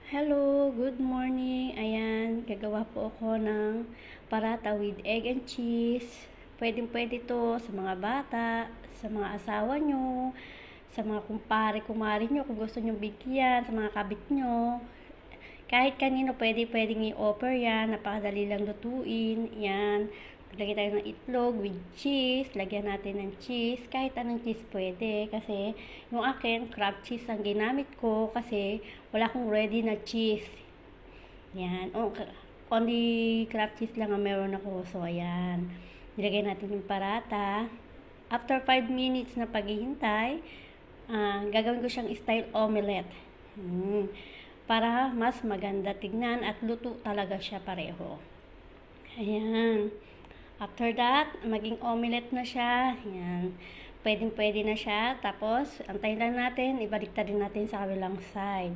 Hello, good morning. Ayan, gagawa po ako ng parata with egg and cheese. Pwedeng-pwede to sa mga bata, sa mga asawa nyo, sa mga kumpare-kumari nyo kung gusto nyo bigyan, sa mga kabit nyo. Kahit kanino pwedeng i-offer yan. Napakadali lang lutuin. Yan. Lagyan tayo ng itlog with cheese. Lagyan natin ng cheese. Kahit anong cheese pwede. Kasi yung akin, crab cheese ang ginamit ko. Kasi wala akong ready na cheese. Yan. Only crab cheese lang ang meron ako. So, ayan. Nilagay natin yung parata. After 5 minutes na paghihintay, gagawin ko siyang style omelette. Para mas maganda tignan at luto talaga siya pareho. Ayan. After that, maging omelette na siya. Ayan. Pwedeng-pwede na siya. Tapos, antayin lang natin. Ibalik din natin sa kabilang side.